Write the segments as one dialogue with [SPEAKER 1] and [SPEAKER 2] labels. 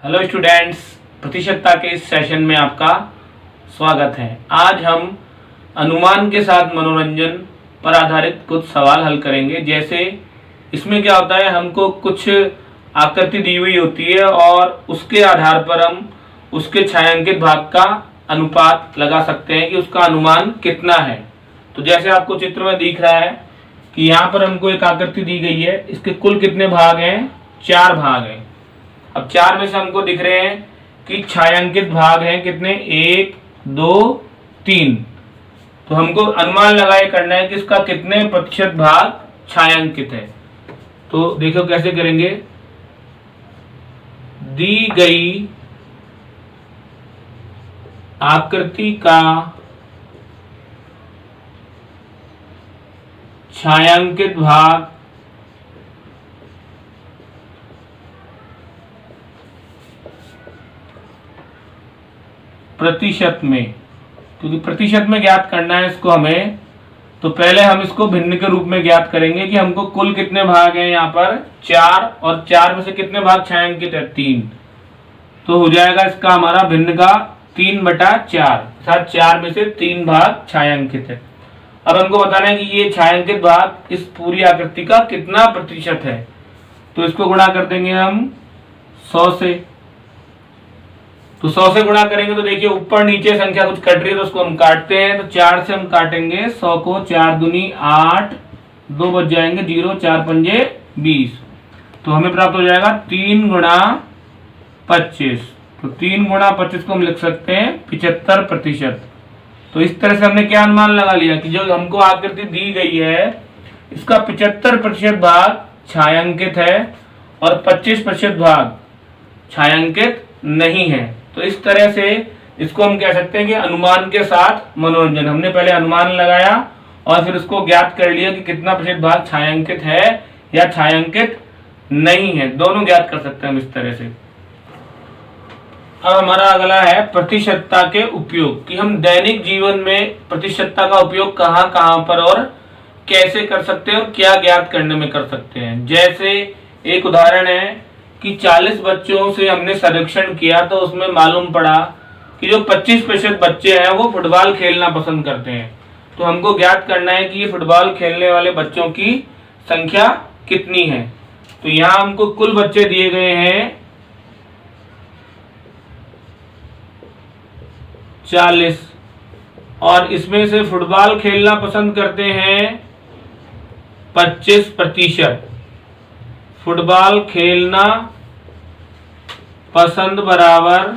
[SPEAKER 1] Hello students, प्रतिशतता के इस सेशन में आपका स्वागत है। आज हम अनुमान के साथ मनोरंजन पर आधारित कुछ सवाल हल करेंगे। जैसे इसमें क्या होता है, हमको कुछ आकृति दी हुई होती है और उसके आधार पर हम उसके छायांकित भाग का अनुपात लगा सकते हैं कि उसका अनुमान कितना है। तो जैसे आपको चित्र में दिख रहा है कि यहाँ पर हमको एक आकृति दी गई है, इसके कुल कितने भाग हैं? 4 भाग हैं। अब 4 में से हमको दिख रहे हैं कि छायांकित भाग हैं कितने? 1 2 3। तो हमको अनुमान लगाए करना है कि इसका कितने प्रतिशत भाग छायांकित है। तो देखो कैसे करेंगे। दी गई आकृति का छायांकित भाग प्रतिशत में, क्योंकि प्रतिशत में ज्ञात करना है इसको हमें, तो पहले हम इसको भिन्न के रूप में ज्ञात करेंगे कि हमको कुल कितने भाग हैं यहाँ पर 4, और 4 में से कितने भाग छायांकित है? 3। तो हो जाएगा इसका हमारा भिन्न का 3/4, अर्थात 4 में से 3 भाग छायांकित है। अब हमको बताना है कि ये छायांकित भाग इस पूरी आकृति का कितना प्रतिशत है। तो इसको गुणा कर देंगे हम 100 से। तो 100 से गुणा करेंगे तो देखिए ऊपर नीचे संख्या कुछ कट रही है, तो उसको हम काटते हैं। तो 4 से हम काटेंगे 100 को, 4 दूनी 8, 2 बच जाएंगे 0, 4 पंजे 20। तो हमें प्राप्त हो जाएगा 3 गुणा 25। तो 3 गुणा 25 को हम लिख सकते हैं 75%। तो इस तरह से हमने क्या अनुमान लगा लिया कि जो हमको आकृति दी गई है इसका 75% भाग छायांकित है और 25% भाग छायांकित नहीं है। तो इस तरह से इसको हम कह सकते हैं कि अनुमान के साथ मनोरंजन। हमने पहले अनुमान लगाया और फिर उसको ज्ञात कर लिया कि कितना प्रतिशत भाग छायांकित है या छायांकित नहीं है, दोनों ज्ञात कर सकते हैं हम इस तरह से। अब हमारा अगला है प्रतिशतता के उपयोग, कि हम दैनिक जीवन में प्रतिशतता का उपयोग कहाँ कहाँ पर और कैसे कर सकते हैं और क्या ज्ञात करने में कर सकते हैं। जैसे एक उदाहरण है कि 40 बच्चों से हमने सर्वेक्षण किया, तो उसमें मालूम पड़ा कि जो 25% बच्चे हैं वो फुटबॉल खेलना पसंद करते हैं। तो हमको ज्ञात करना है कि ये फुटबॉल खेलने वाले बच्चों की संख्या कितनी है। तो यहाँ हमको कुल बच्चे दिए गए हैं 40, और इसमें से फुटबॉल खेलना पसंद करते हैं 25%। फुटबॉल खेलना पसंद बराबर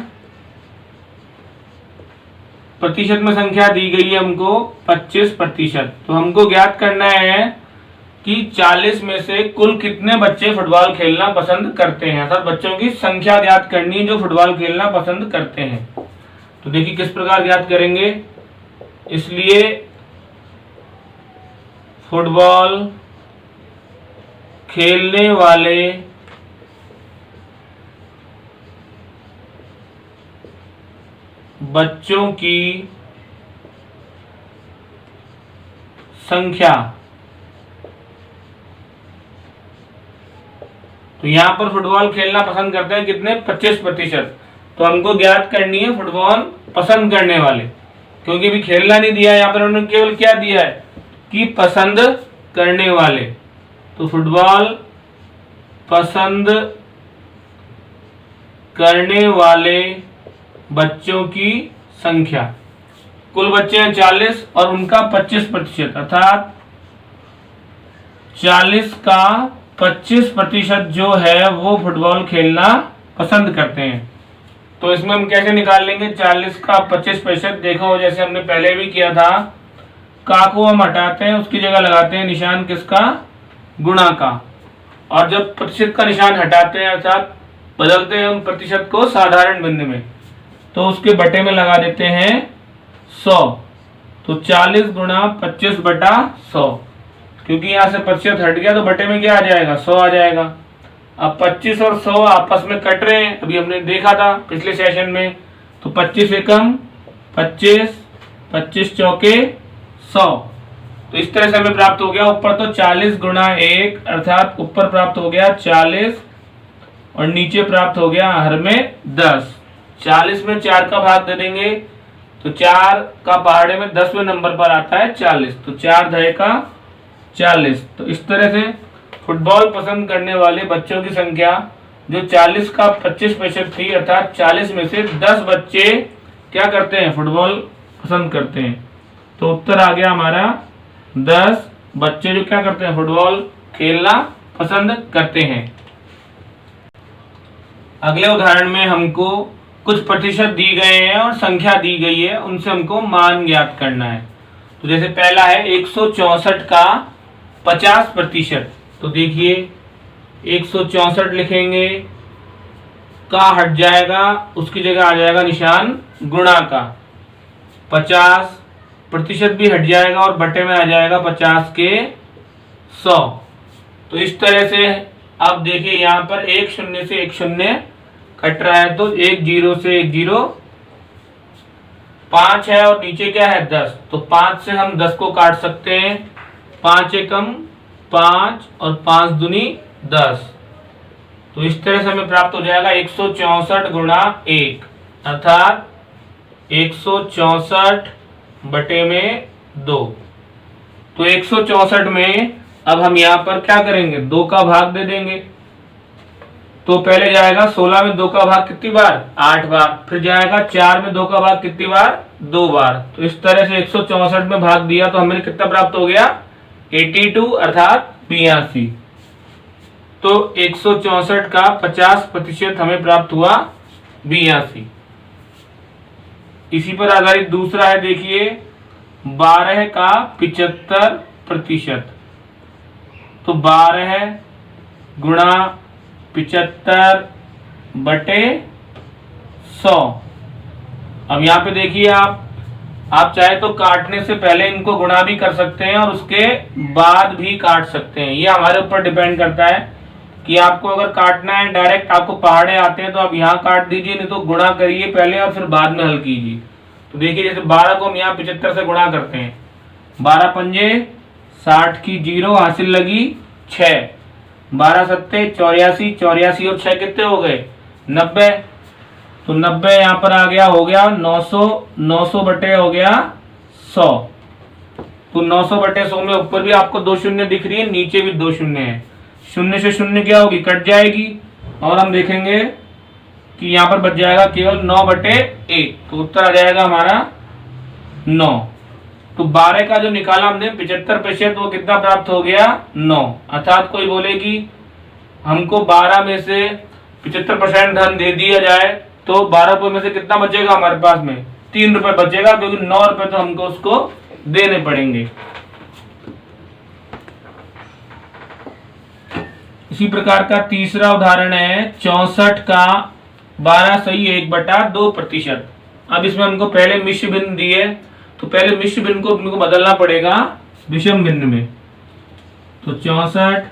[SPEAKER 1] प्रतिशत में संख्या दी गई है हमको 25%। तो हमको ज्ञात करना है कि 40 में से कुल कितने बच्चे फुटबॉल खेलना पसंद करते हैं, अर्थात बच्चों की संख्या ज्ञात करनी है जो फुटबॉल खेलना पसंद करते हैं। तो देखिए किस प्रकार ज्ञात करेंगे। इसलिए फुटबॉल खेलने वाले बच्चों की संख्या, तो यहां पर फुटबॉल खेलना पसंद करते हैं कितने? 25%। तो हमको ज्ञात करनी है फुटबॉल पसंद करने वाले, क्योंकि अभी खेलना नहीं दिया है, यहाँ पर उन्होंने केवल क्या दिया है कि पसंद करने वाले। तो फुटबॉल पसंद करने वाले बच्चों की संख्या, कुल बच्चे हैं 40 और उनका 25%, अर्थात 40 का 25% जो है वो फुटबॉल खेलना पसंद करते हैं। तो इसमें हम कैसे निकाल लेंगे 40 का 25%? देखो जैसे हमने पहले भी किया था, का को हम हटाते हैं, उसकी जगह लगाते हैं निशान किसका? गुणा का। और जब प्रतिशत का निशान हटाते हैं अर्थात बदलते हैं हम प्रतिशत को साधारण बिंदु में, तो उसके बटे में लगा देते हैं 100। तो 40 गुणा 25/100, क्योंकि यहाँ से प्रतिशत हट गया तो बटे में क्या आ जाएगा? 100 आ जाएगा। अब 25 और 100 आपस में कट रहे हैं, अभी हमने देखा था पिछले सेशन में। तो 25 एकम 25, 25 चौके 100। तो इस तरह से हमें प्राप्त हो गया ऊपर तो 40 गुणा 1, अर्थात ऊपर प्राप्त हो गया 40 और नीचे प्राप्त हो गया हर में 10। 40 में 4 का भाग दे देंगे तो 4 का पहाड़े में 10वें नंबर पर आता है 40, तो 4 दहे का 40। तो इस तरह से फुटबॉल पसंद करने वाले बच्चों की संख्या जो 40 का 25% थी, अर्थात 40 में से 10 बच्चे क्या करते हैं, फुटबॉल पसंद करते हैं। तो उत्तर आ गया हमारा 10 बच्चे जो क्या करते हैं, फुटबॉल खेलना पसंद करते हैं। अगले उदाहरण में हमको कुछ प्रतिशत दी गए हैं और संख्या दी गई है, उनसे हमको मान ज्ञात करना है। तो जैसे पहला है 164 का 50%। तो देखिए 164 लिखेंगे, का हट जाएगा, उसकी जगह आ जाएगा निशान गुणा का। 50% भी हट जाएगा और बटे में आ जाएगा 50 के 100। तो इस तरह से अब देखिए यहाँ पर एक शून्य से एक शून्य कट रहा है, तो एक जीरो से एक जीरो, 5 है और नीचे क्या है 10, तो 5 से हम 10 को काट सकते हैं। 5 एकम 5 और 5 दूनी 10। तो इस तरह से हमें प्राप्त हो जाएगा 164 गुणा 1, अर्थात 164 बटे में 2। तो 164 में अब हम यहाँ पर क्या करेंगे, 2 का भाग दे देंगे। तो पहले जाएगा 16 में 2 का भाग कितनी बार, 8 बार। फिर जाएगा 4 में 2 का भाग कितनी बार, 2 बार। तो इस तरह से 164 में भाग दिया तो हमें कितना प्राप्त हो गया, 82 अर्थात 82। तो 164 का 50% हमें प्राप्त हुआ 82। इसी पर आधारित दूसरा है, देखिए 12 का 75%। तो 12 गुणा 75 बटे 100। अब यहाँ पे देखिए आप चाहे तो काटने से पहले इनको गुणा भी कर सकते हैं और उसके बाद भी काट सकते हैं। ये हमारे ऊपर डिपेंड करता है कि आपको अगर काटना है, डायरेक्ट आपको पहाड़े आते हैं तो आप यहाँ काट दीजिए, नहीं तो गुणा करिए पहले और फिर बाद में हल कीजिए। तो देखिए जैसे 12 को हम यहाँ 75 से गुणा करते हैं, 12 पंजे 60 की 0 हासिल लगी 6, 12 सत्ते 84, 84 और 6 कितने हो गए 90। तो 90 यहाँ पर आ गया, हो गया 900, 900 बटे हो गया 100। तो 900 बटे 100 में ऊपर भी आपको 2 शून्य दिख रही है, नीचे भी 2 शून्य है। शून्य से शून्य क्या होगी, कट जाएगी और हम देखेंगे कि यहाँ पर बच जाएगा केवल 9 बटे 1। तो उत्तर आ जाएगा हमारा 9। तो 12 का जो निकाला हमने 75%, वो कितना प्राप्त हो गया 9। अर्थात कोई बोले कि हमको 12 में से 75% धन दे दिया जाए तो 12 रुपए में से कितना बचेगा हमारे पास में, 3 रुपए बचेगा, क्योंकि 9 रुपए तो हमको उसको देने पड़ेंगे। इसी प्रकार का तीसरा उदाहरण है 64 का 12 सही 1/2%। अब इसमें हमको पहले मिश्र भिन्न दिए, तो पहले मिश्र भिन्न को हमको बदलना पड़ेगा विषम भिन्न में। तो 64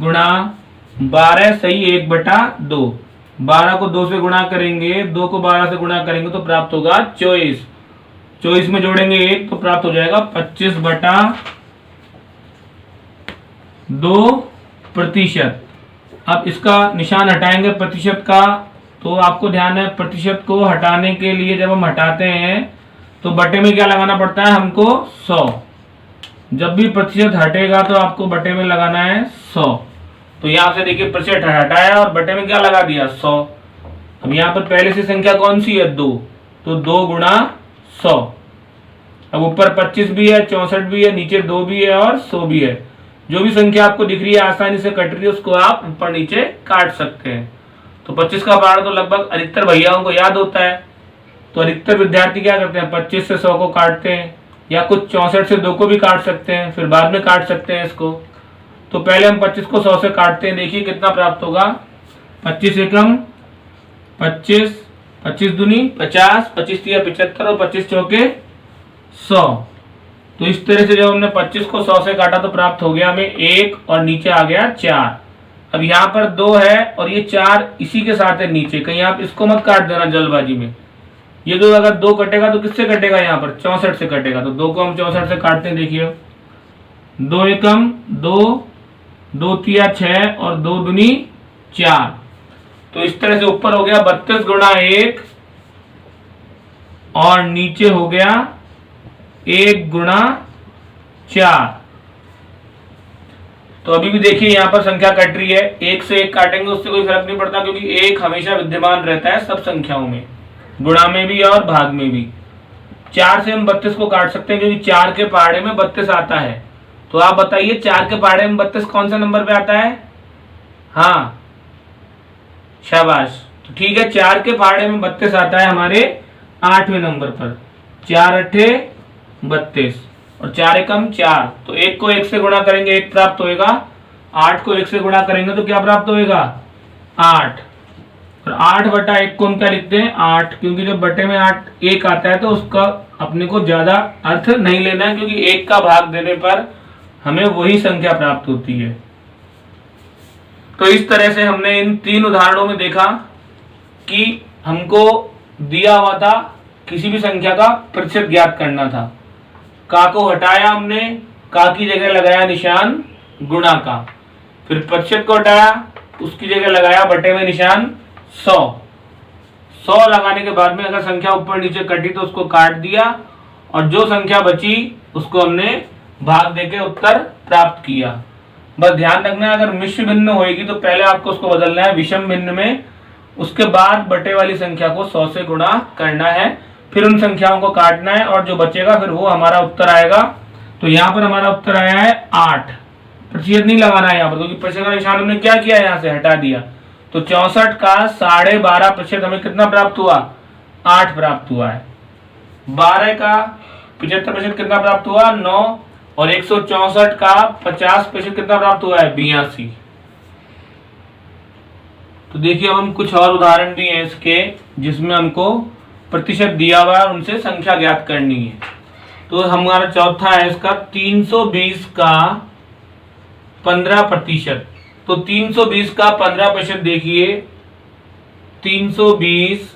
[SPEAKER 1] गुणा 12 सही 1/2। 12 को 2 से गुणा करेंगे, 2 को 12 से गुणा करेंगे तो प्राप्त होगा 24। 24 में जोड़ेंगे 1 तो प्राप्त हो जाएगा 25/2%। अब इसका निशान हटाएंगे प्रतिशत का, तो आपको ध्यान है प्रतिशत को हटाने के लिए जब हम हटाते हैं तो बटे में क्या लगाना पड़ता है हमको 100। जब भी प्रतिशत हटेगा तो आपको बटे में लगाना है 100। तो यहाँ से देखिए प्रतिशत हटाया और बटे में क्या लगा दिया 100। अब यहाँ पर पहले से संख्या कौन सी है 2, तो 2 गुणा 100। अब ऊपर 25 भी है, 64 भी है, नीचे 2 भी है और 100 भी है। जो भी संख्या आपको दिख रही है आसानी से कट रही है उसको आप ऊपर नीचे काट सकते हैं। तो 25 का पहाड़ तो लगभग अधिकतर भैयाओं को याद होता है, तो अधिकतर विद्यार्थी क्या करते हैं 25 से 100 को काटते हैं, या कुछ 64 से 2 को भी काट सकते हैं, फिर बाद में काट सकते हैं इसको। तो पहले हम 25 को 100 से काटते हैं, देखिए कितना प्राप्त होगा, 25 एकम 25, 25 दूनी 50, 25 तिया 75 और 25 चौके 100। तो इस तरह से जब हमने 25 को 100 से काटा तो प्राप्त हो गया हमें 1 और नीचे आ गया 4। अब यहाँ पर 2 है और ये 4 इसी के साथ है नीचे, कहीं आप इसको मत काट देना जल्दबाजी में। ये तो अगर 2 कटेगा तो किससे कटेगा, यहाँ पर 64 से कटेगा। तो 2 को हम 64 से काटते हैं, देखिए 2 एकम 2, 2 तिया 6 और 2 दूनी 4। तो इस तरह से ऊपर हो गया 32 गुणा 1 और नीचे हो गया 1 गुणा 4। तो अभी भी देखिए यहां पर संख्या कट रही है, 1 से 1 काटेंगे उससे कोई फर्क नहीं पड़ता, क्योंकि 1 हमेशा विद्यमान रहता है सब संख्याओं में, गुणा में भी और भाग में भी। 4 से हम 32 को काट सकते हैं क्योंकि 4 के पहाड़े में 32 आता है। तो आप बताइए 4 के पहाड़े में 32 कौन सा नंबर पे आता है? हाँ शाबाश, तो ठीक है, 4 के पहाड़े में 32 आता है हमारे 8वें नंबर पर। 4 अट्ठे 32 और 4 एकम 4, तो 1 को 1 से गुणा करेंगे 1 प्राप्त होएगा, 8 को 1 से गुणा करेंगे तो क्या प्राप्त होएगा? 8। और 8 बटा 1 को हम क्या लिखते हैं? 8, क्योंकि जब बटे में 8 1 आता है तो उसका अपने को ज्यादा अर्थ नहीं लेना है, क्योंकि 1 का भाग देने पर हमें वही संख्या प्राप्त होती है। तो इस तरह से हमने इन 3 उदाहरणों में देखा कि हमको दिया हुआ था किसी भी संख्या का प्रतिशत ज्ञात करना था। का को हटाया हमने, का की जगह लगाया निशान गुणा का, फिर प्रतिशत को हटाया उसकी जगह लगाया बटे में निशान 100। 100 लगाने के बाद में अगर संख्या ऊपर नीचे कटी तो उसको काट दिया और जो संख्या बची उसको हमने भाग देके उत्तर प्राप्त किया। बस ध्यान रखना है अगर मिश्र भिन्न होएगी तो पहले आपको उसको बदलना है विषम भिन्न में, उसके बाद बटे वाली संख्या को 100 से गुणा करना है, फिर उन संख्याओं को काटना है और जो बचेगा फिर वो हमारा उत्तर आएगा। तो यहाँ पर हमारा उत्तर आया है 8। प्रतिशत नहीं लगाना है यहाँ पर, क्योंकि प्रतिशत का निशान हमने क्या किया, यहाँ से हटा दिया। तो 64 का 12.5% हमें कितना प्राप्त हुआ? 8 प्राप्त हुआ है। 12 का 75% कितना प्राप्त हुआ? 9। और 164 का 50% कितना प्राप्त हुआ है? 82। तो देखिए अब हम कुछ और उदाहरण भी हैं इसके जिसमें हमको प्रतिशत दिया हुआ है, उनसे संख्या ज्ञात करनी है। तो हमारा चौथा है इसका 320 का 15%। तो 320 का 15% देखिए, 320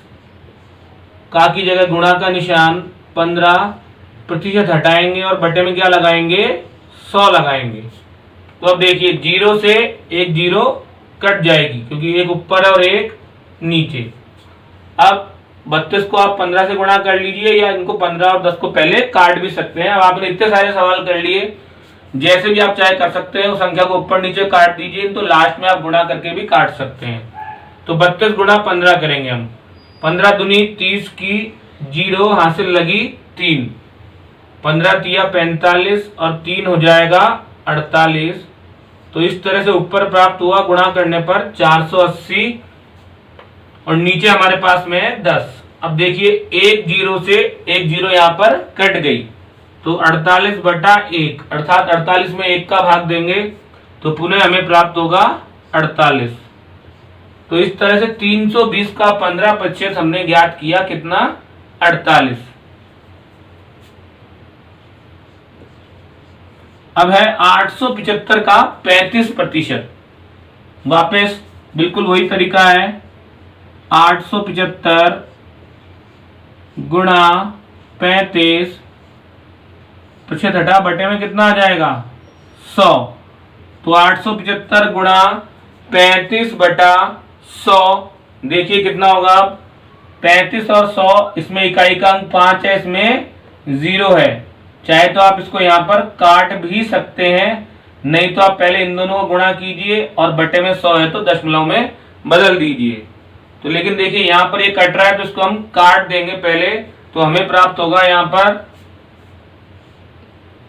[SPEAKER 1] का की जगह गुणा का निशान 15% हटाएंगे और बटे में क्या लगाएंगे? 100 लगाएंगे। तो अब देखिए 0 से एक 0 कट जाएगी क्योंकि एक ऊपर है और एक नीचे। अब 32 को आप 15 से गुणा कर लीजिए या इनको 15 और 10 को पहले काट भी सकते हैं। अब आपने इतने सारे सवाल कर लिए, जैसे भी आप चाहे कर सकते हैं, उस संख्या को ऊपर नीचे काट दीजिए, तो लास्ट में आप गुणा करके भी काट सकते हैं। तो 32 गुणा 15 करेंगे हम, 15 दूनी 30 की 0 हासिल लगी 3, 15 तिया 45 और 3 हो जाएगा 48। तो इस तरह से ऊपर प्राप्त हुआ गुणा करने पर 480 और नीचे हमारे पास में है 10। अब देखिए एक 0 से एक 0 यहाँ पर कट गई, तो 48 बटा 1 अर्थात 48 में 1 का भाग देंगे तो पुनः हमें प्राप्त होगा 48। तो इस तरह से 320 का 15% हमने ज्ञात किया, कितना? 48। अब है 875 का 35%। वापस बिल्कुल वही तरीका है, 875 गुणा 35, प्रतिशत हटा बटे में कितना आ जाएगा? 100। तो 875 गुणा 35 बटा 100, देखिए कितना होगा? 35 और 100, इसमें इकाई का अंक 5 है, इसमें 0 है। चाहे तो आप इसको यहाँ पर काट भी सकते हैं, नहीं तो आप पहले इन दोनों को गुणा कीजिए और बटे में 100 है तो दशमलव में बदल दीजिए। तो लेकिन देखिए यहाँ पर ये कट रहा है तो इसको हम काट देंगे पहले, तो हमें प्राप्त होगा यहाँ पर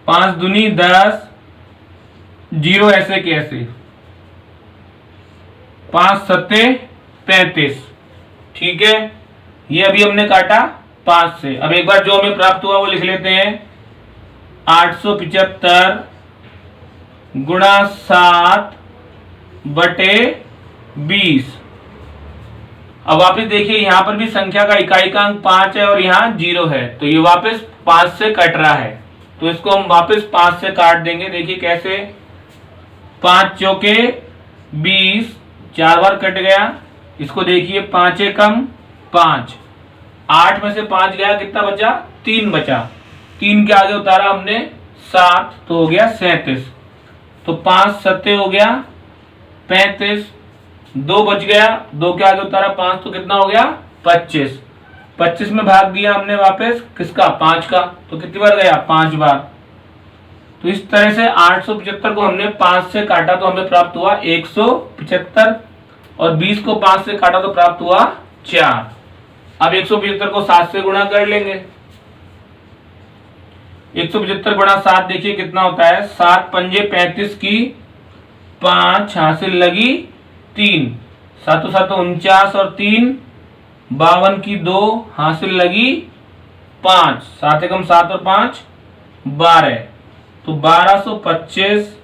[SPEAKER 1] 5 दूनी 10, 0 ऐसे कैसे, 5 सत्ते 35। ठीक है, ये अभी हमने काटा 5 से। अब एक बार जो हमें प्राप्त हुआ वो लिख लेते हैं, 875 गुणा 7 बटे 20। अब वापस देखिए यहाँ पर भी संख्या का इकाई का अंक 5 है और यहाँ 0 है, तो ये वापस 5 से कट रहा है, तो इसको हम वापस 5 से काट देंगे। देखिए कैसे, 5 चौके 20, 4 बार कट गया। इसको देखिए 5 एकम 5, 8 में से 5 गया, कितना बचा? 3 बचा। 3 के आगे उतारा हमने 7, तो हो गया 37। तो 5 सत्ते हो गया 35, 2 बच गया, 2 के आगे उतारा 5 तो कितना हो गया 25। 25 में भाग दिया हमने वापस किसका 5 का, तो कितनी बार गया 5 बार। तो इस तरह से 875 को हमने 5 से काटा तो हमें प्राप्त हुआ 175 और 20 को 5 से काटा तो प्राप्त हुआ 4। अब 175 को 7 से गुणा कर लेंगे। 175 गुणा 7 देखिए कितना होता है, 7 पंजे 35 की 5 हासिल लगी 3, 7 7 49 और 3 52 की 2 हासिल लगी 5, 7 एकम 7 और 5 12, तो 1225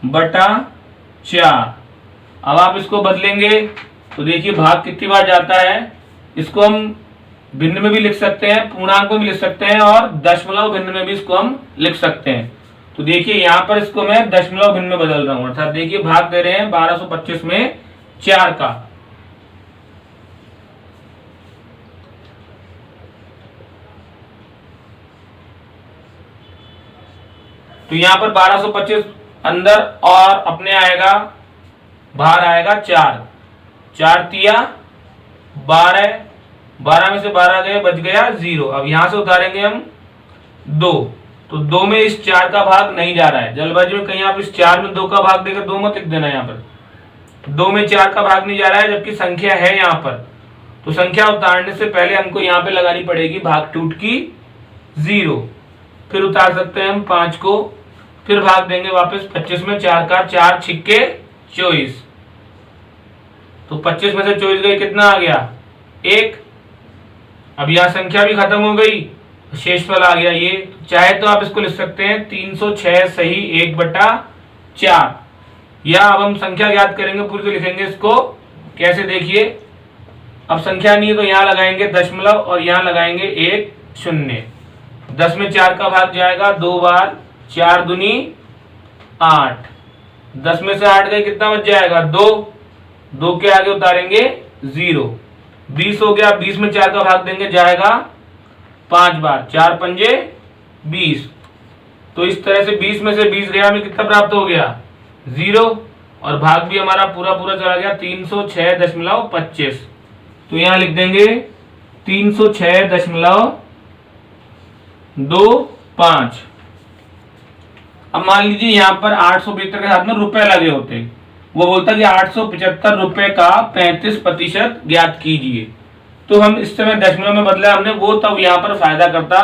[SPEAKER 1] बटा 4। अब आप इसको बदलेंगे तो देखिए भाग कितनी बार जाता है। इसको हम भिन्न में भी लिख सकते हैं, पूर्णांक में भी लिख सकते हैं और दशमलव भिन्न में भी इसको हम लिख सकते हैं। तो देखिए यहाँ पर इसको मैं दशमलव भिन्न में बदल रहा हूं, अर्थात देखिए भाग दे रहे हैं 1225 में 4 का। तो यहाँ पर 1225 अंदर और अपने आएगा, बाहर आएगा 4, 4 तिया 12, 12 में से 12 गए बच गया 0। अब यहां से उतारेंगे हम 2, तो 2 में इस 4 का भाग नहीं जा रहा है। जल्दबाजी में कहीं आप इस 4 में 2 का भाग देकर 2 मत लिख देना, यहाँ पर 2 में 4 का भाग नहीं जा रहा है जबकि संख्या है यहाँ पर। तो संख्या उतारने से पहले हमको यहाँ पे लगानी पड़ेगी भाग टूट की 0, फिर उतार सकते हैं हम 5 को, फिर भाग देंगे वापस 25 में, 4 का 4 छिक्के 24, तो 25 में से 24 गई कितना आ गया 1। अब यह संख्या भी खत्म हो गई, शेषफल आ गया ये। चाहे तो आप इसको लिख सकते हैं 306 सही 1 बटा 4, या अब हम संख्या ज्ञात करेंगे पूरी तो लिखेंगे इसको कैसे देखिए। अब संख्या नहीं है तो यहाँ लगाएंगे दशमलव और यहाँ लगाएंगे 1 0। 10 में 4 का भाग जाएगा 2 बार, 4 दूनी 8, 10 में से 8 गए कितना बच जाएगा 2, 2 के आगे उतारेंगे 0। 20 हो गया, 20 में 4 का भाग देंगे जाएगा 5 बार, 4 पंजे 20। तो इस तरह से 20 में से 20 गया, हमें कितना प्राप्त हो गया 0, और भाग भी हमारा पूरा पूरा चला गया 306.25। तो यहां लिख देंगे 306.25। अब मान लीजिए यहाँ पर 875 के साथ में रुपए लगे होते, वो बोलता कि 875 रुपए का 35% ज्ञात कीजिए। तो हम इस समय दशमलव में बदला हमने, वो तब यहाँ पर फायदा करता,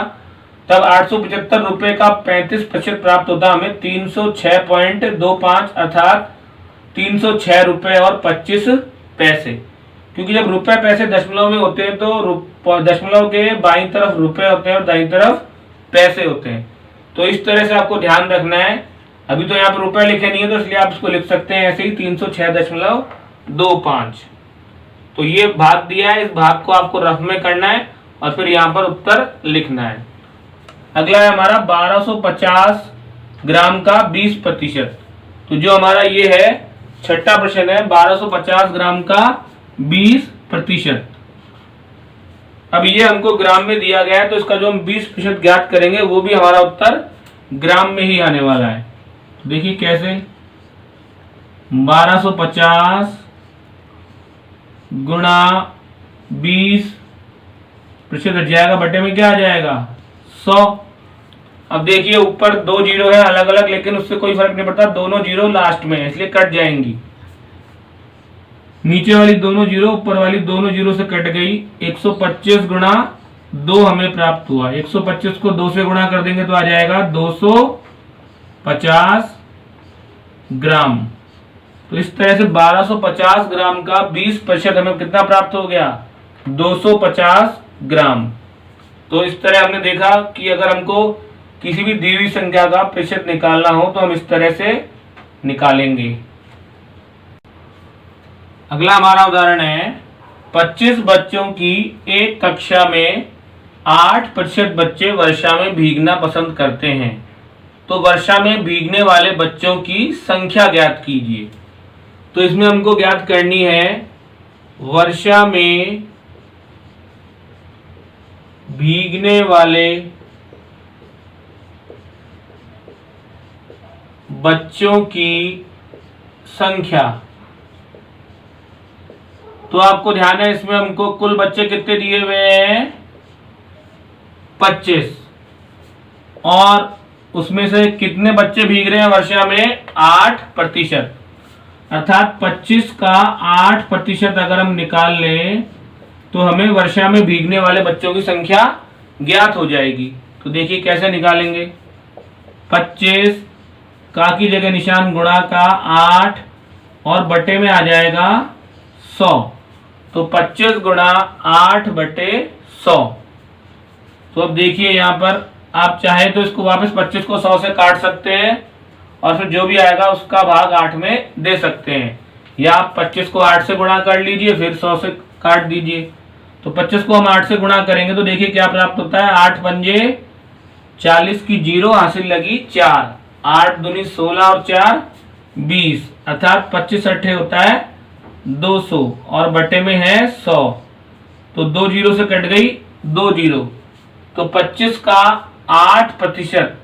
[SPEAKER 1] तब 875 रुपए का 35% प्राप्त होता हमें 306.25 अर्थात 306 रुपए और 25 पैसे। क्योंकि जब रुपए पैसे दशमलव में होते हैं तो दशमलव के बाईं तरफ रुपए होते हैं और दाईं तरफ पैसे होते हैं। तो इस तरह से आपको ध्यान रखना है। अभी तो यहाँ पर रुपए लिखे नहीं है तो इसलिए आप इसको लिख सकते हैं ऐसे ही 306.25। तो ये भाग दिया है, इस भाग को आपको रफ में करना है और फिर यहाँ पर उत्तर लिखना है। अगला है हमारा 1250 ग्राम का 20%। तो जो हमारा ये है छठा प्रश्न है, 1250 ग्राम का 20%। अब ये हमको ग्राम में दिया गया है तो इसका जो हम 20% ज्ञात करेंगे वो भी हमारा उत्तर ग्राम में ही आने वाला है। तो देखिए कैसे, 1250 गुणा 20% हट जाएगा, बटे में क्या आ जाएगा 100। अब देखिए ऊपर 2 जीरो है अलग अलग, लेकिन उससे कोई फर्क नहीं पड़ता, दोनों जीरो लास्ट में है इसलिए कट जाएंगी। नीचे वाली दोनों जीरो ऊपर वाली दोनों जीरो से कट गई। 125 गुणा 2 हमें प्राप्त हुआ। 125 को 2 से गुणा कर देंगे तो आ जाएगा 250 ग्राम। तो इस तरह से 1250 ग्राम का 20% हमें कितना प्राप्त हो गया 250 ग्राम। तो इस तरह हमने देखा कि अगर हमको किसी भी दी हुई संख्या का प्रतिशत निकालना हो तो हम इस तरह से निकालेंगे। अगला हमारा उदाहरण है, 25 बच्चों की एक कक्षा में 8% बच्चे वर्षा में भीगना पसंद करते हैं, तो वर्षा में भीगने वाले बच्चों की संख्या ज्ञात कीजिए। तो इसमें हमको ज्ञात करनी है वर्षा में भीगने वाले बच्चों की संख्या। तो आपको ध्यान है इसमें हमको कुल बच्चे कितने दिए हुए हैं 25, और उसमें से कितने बच्चे भीग रहे हैं वर्षा में 8%, अर्थात 25 का 8% अगर हम निकाल लें तो हमें वर्षा में भीगने वाले बच्चों की संख्या ज्ञात हो जाएगी। तो देखिए कैसे निकालेंगे। 25 का की जगह निशान गुणा का 8 और बटे में आ जाएगा 100, तो 25 गुणा 8 बटे 100। तो अब देखिए यहाँ पर आप चाहे तो इसको वापस 25 को 100 से काट सकते हैं और फिर जो भी आएगा उसका भाग 8 में दे सकते हैं, या आप 25 को 8 से गुणा कर लीजिए फिर 100 से काट दीजिए। तो 25 को हम 8 से गुणा करेंगे तो देखिए क्या प्राप्त होता है। 8 पंजे 40 की 0 हासिल लगी 4, 8 दूनी 16 और 4 20, अर्थात 25 अट्ठे होता है 200 और बटे में है 100, तो 2 जीरो से कट गई 2 जीरो, तो 25 का 8%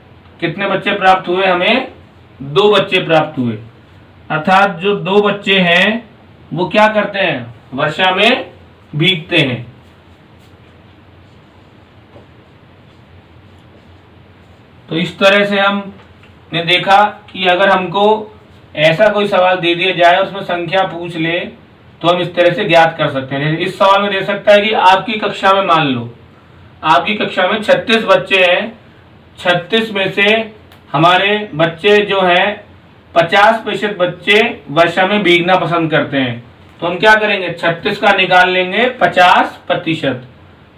[SPEAKER 1] कितने बच्चे प्राप्त हुए हमें 2 बच्चे प्राप्त हुए। अर्थात जो 2 बच्चे हैं वो क्या करते हैं वर्षा में भीगते हैं। तो इस तरह से हमने देखा कि अगर हमको ऐसा कोई सवाल दे दिया जाए उसमें संख्या पूछ ले तो हम इस तरह से ज्ञात कर सकते हैं। इस सवाल में दे सकता है कि आपकी कक्षा में मान लो आपकी कक्षा में 36 बच्चे हैं, 36 में से हमारे बच्चे जो हैं 50% बच्चे वर्षा में भीगना पसंद करते हैं। तो हम क्या करेंगे 36 का निकाल लेंगे 50%,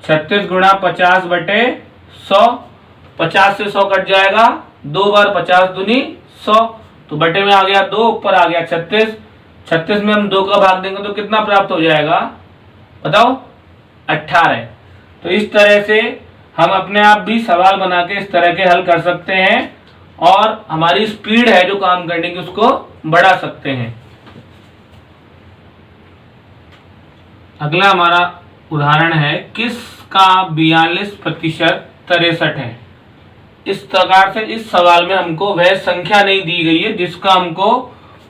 [SPEAKER 1] 36 गुणा 50 बटे 100, 50 से 100 कट जाएगा, 2 बार 50 दूनी 100, तो बटे में आ गया 2, ऊपर आ गया 36, 36 में हम 2 का भाग देंगे तो कितना प्राप्त हो जाएगा बताओ 18। तो इस तरह से हम अपने आप भी सवाल बना के इस तरह के हल कर सकते हैं और हमारी स्पीड है जो काम करने की उसको बढ़ा सकते हैं। अगला हमारा उदाहरण है किसका 42% 63 है। इस प्रकार से इस सवाल में हमको वह संख्या नहीं दी गई है जिसका हमको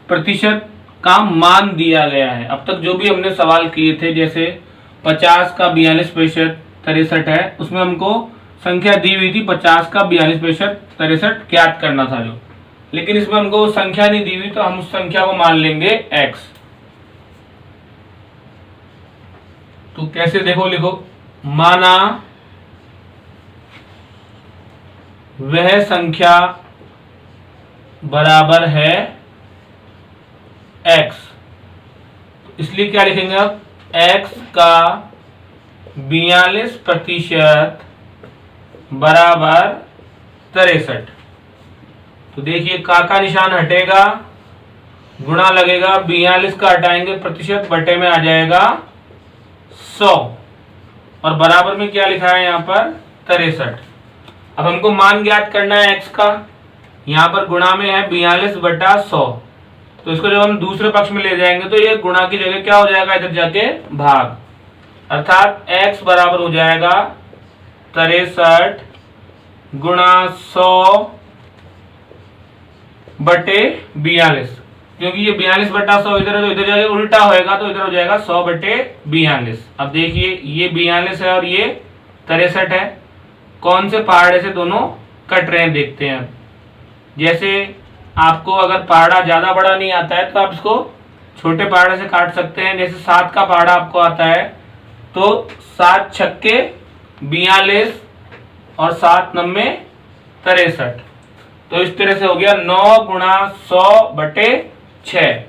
[SPEAKER 1] प्रतिशत का मान दिया गया है। अब तक जो भी हमने सवाल किए थे जैसे 50 का 42% 63 है उसमें हमको संख्या दी हुई थी 50 का 42% 63 ज्ञात करना था जो, लेकिन इसमें हमको संख्या नहीं दी हुई तो हम उस संख्या को मान लेंगे x। तो कैसे देखो लिखो, माना वह संख्या बराबर है x, इसलिए क्या लिखेंगे अब x का 42% बराबर 63। तो देखिए का निशान हटेगा, गुणा लगेगा, 42 का हटाएंगे प्रतिशत बटे में आ जाएगा 100 और बराबर में क्या लिखा है यहाँ पर 63। अब हमको मान ज्ञात करना है x का, यहाँ पर गुणा में है 42 बटा 100, तो इसको जब हम दूसरे पक्ष में ले जाएंगे तो ये गुणा की जगह क्या हो जाएगा इधर जाके भाग, अर्थात x बराबर हो जाएगा 63 गुणा 100 बटे 42, क्योंकि ये 42 बटा 100 इधर है तो इधर जाके उल्टा होएगा तो इधर हो जाएगा 100 बटे 42। अब देखिए ये 42 है और ये 63 है, कौन से पहाड़े से दोनों कट रहे हैं देखते हैं। जैसे आपको अगर पहाड़ा ज्यादा बड़ा नहीं आता है तो आप इसको छोटे पहाड़े से काट सकते हैं। जैसे 7 का पहाड़ा आपको आता है तो 7 छक्के 42 और 7 नम्मे 63, तो इस तरह से हो गया 9 गुणा 100 बटे 6।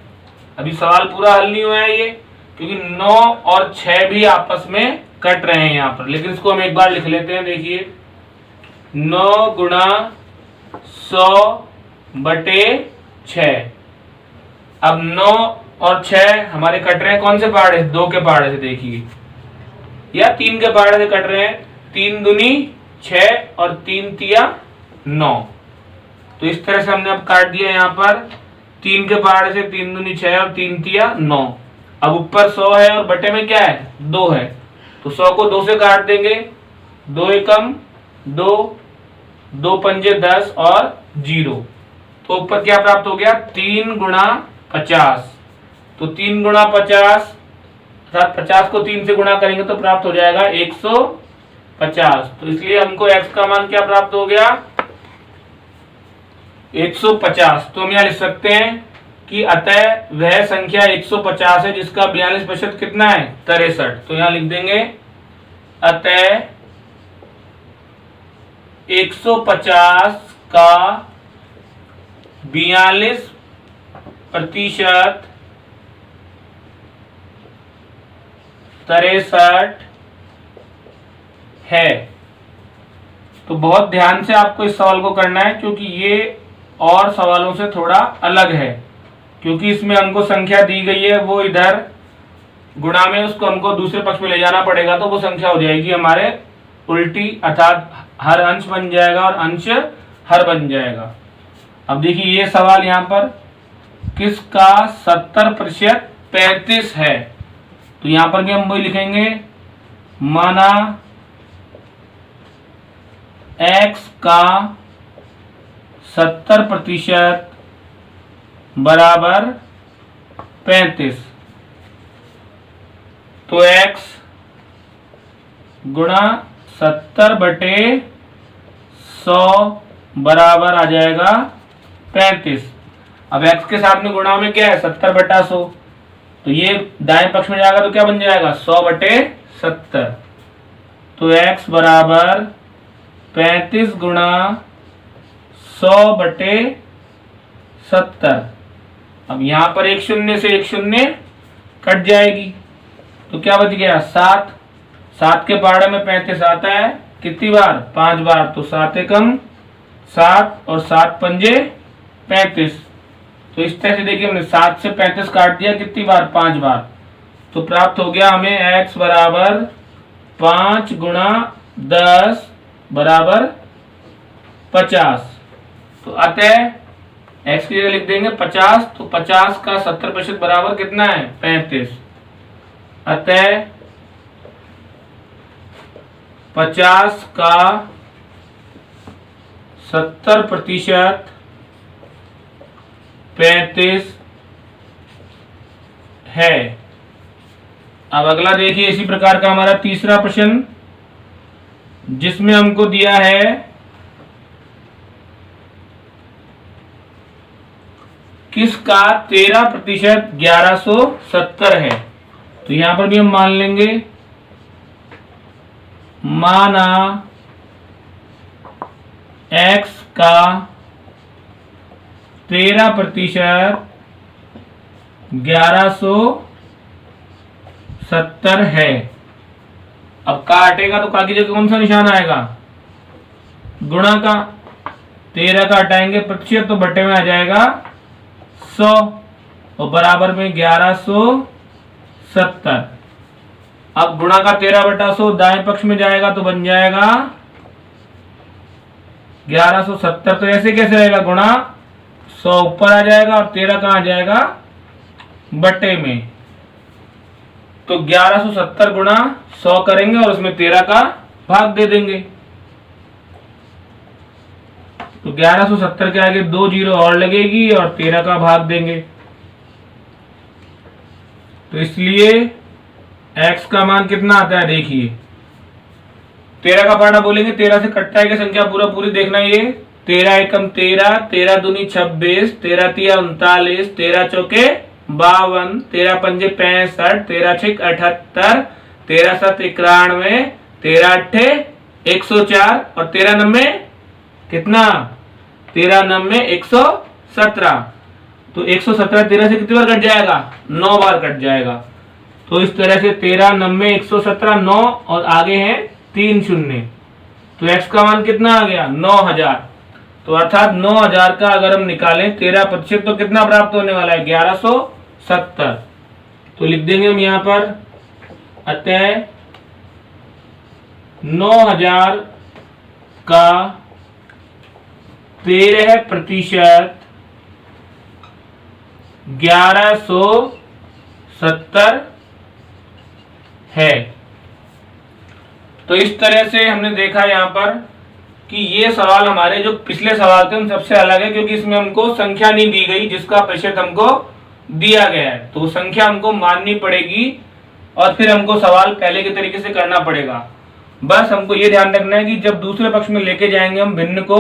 [SPEAKER 1] अभी सवाल पूरा हल नहीं हुआ है ये, क्योंकि 9 और 6 भी आपस में कट रहे हैं यहाँ पर, लेकिन इसको हम एक बार लिख लेते हैं। देखिए 9 गुणा 100 बटे 6। अब 9 और 6 हमारे कट रहे हैं कौन से पहाड़े से, 2 के पहाड़े से देखिए, या 3 के पहाड़े से कट रहे हैं। 3 दूनी 6 और 3 तिया 9, तो इस तरह से हमने अब काट दिया यहाँ पर 3 के पहाड़े से 3 दूनी 6 और 3 तिया 9। अब ऊपर 100 है और बटे में क्या है 2 है, तो 100 को 2 से काट देंगे, 2 एकम 2, 2 पंजे 10 और 0, तो ऊपर क्या प्राप्त हो गया 3 गुणा 50। तो 3 गुणा 50 अर्थात 50 को 3 से गुणा करेंगे तो प्राप्त हो जाएगा 150। तो इसलिए हमको x का मान क्या प्राप्त हो गया, 150। तो हम यहाँ लिख सकते हैं कि अतः वह संख्या 150 है जिसका 42% कितना है, 63। तो यहाँ लिख देंगे अतः 150 का 42% 63 है। तो बहुत ध्यान से आपको इस सवाल को करना है क्योंकि ये और सवालों से थोड़ा अलग है, क्योंकि इसमें हमको संख्या दी गई है, वो इधर गुणा में उसको हमको दूसरे पक्ष में ले जाना पड़ेगा, तो वो संख्या हो जाएगी हमारे उल्टी, अर्थात हर अंश बन जाएगा और अंश हर बन जाएगा। अब देखिए ये सवाल यहाँ पर किसका 70% 35 है, तो यहाँ पर भी हम वही लिखेंगे, माना x का 70% बराबर 35। तो x गुणा 70/100 बराबर आ जाएगा 35। अब x के साथ में गुणा में क्या है, 70/100, तो ये दाएं पक्ष में जाएगा तो क्या बन जाएगा, 100/70। तो x बराबर 35 गुणा 100/70। अब यहां पर एक शून्य से एक शून्य कट जाएगी, तो क्या बच गया, 7। 7 के पहाड़े में 35 आता है कितनी बार, 5 बार। तो 7 एकम 7 और 7 पंजे 35। तो इस तरह से देखिए हमने 7 से 35 काट दिया कितनी बार, 5 बार। तो प्राप्त हो गया हमें x बराबर 5 गुणा 10 बराबर 50। तो अतः x की जगह लिख देंगे 50। तो 50 का 70% बराबर कितना है, 35। अतः 50 का 70% 35 है। अब अगला देखिए इसी प्रकार का हमारा तीसरा प्रश्न, जिसमें हमको दिया है किसका 13% 1170 है। तो यहां पर भी हम मान लेंगे, माना x का 13% 1170 है। अब का हटेगा तो का की जगह कौन सा निशान आएगा, गुणा का। 13 का हटाएंगे प्रतिशत तो बटे में आ जाएगा 100 और बराबर में 1170। अब गुणा का 13/100 दाएं पक्ष में जाएगा तो बन जाएगा 1170। तो ऐसे कैसे रहेगा, गुणा 100 ऊपर आ जाएगा और 13 कहां आ जाएगा, बटे में। तो 1170 गुणा 100 करेंगे और उसमें 13 का भाग दे देंगे। तो 1170 के आगे 2 जीरो और लगेगी और 13 का भाग देंगे। तो इसलिए x का मान कितना आता है, देखिए 13 का पढ़ना बोलेंगे, 13 से कटता है कि संख्या पूरा पूरी देखना। ये 13 एकम 13, 13 दूनी 26, 13 तिया 39, 13 चौके 52, 13 पंजे 65, 13 छिक 78, 13 7 91, 13 अट्ठे 104 और 13 नब्बे कितना, 13 नब्बे 117। तो 117 13 से कितनी बार कट जाएगा, 9 बार कट जाएगा। तो इस तरह से 13 नब्बे 117 9 और आगे है 3 शून्य। तो x का मान कितना आ गया, 9000। तो अर्थात 9000 का अगर हम निकालें 13% तो कितना प्राप्त होने वाला है, 1170। तो लिख देंगे हम यहाँ पर, अतः 9000 का 13% 1170 है। तो इस तरह से हमने देखा यहाँ पर कि ये सवाल हमारे जो पिछले सवाल थे उन सबसे अलग है, क्योंकि इसमें हमको संख्या नहीं दी गई जिसका प्रतिशत हमको दिया गया है। तो संख्या हमको माननी पड़ेगी और फिर हमको सवाल पहले के तरीके से करना पड़ेगा। बस हमको ये ध्यान रखना है कि जब दूसरे पक्ष में लेके जाएंगे हम भिन्न को,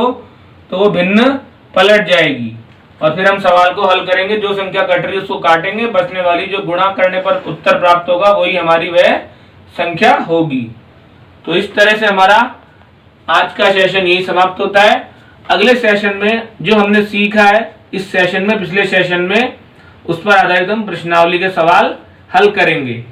[SPEAKER 1] तो वो भिन्न पलट जाएगी और फिर हम सवाल को हल करेंगे। जो संख्या कट रही है उसको काटेंगे, बचने वाली जो गुणा करने पर उत्तर प्राप्त होगा वही हमारी वह संख्या होगी। तो इस तरह से हमारा आज का सेशन यही समाप्त होता है। अगले सेशन में जो हमने सीखा है इस सेशन में, पिछले सेशन में, उस पर आधारित हम प्रश्नावली के सवाल हल करेंगे।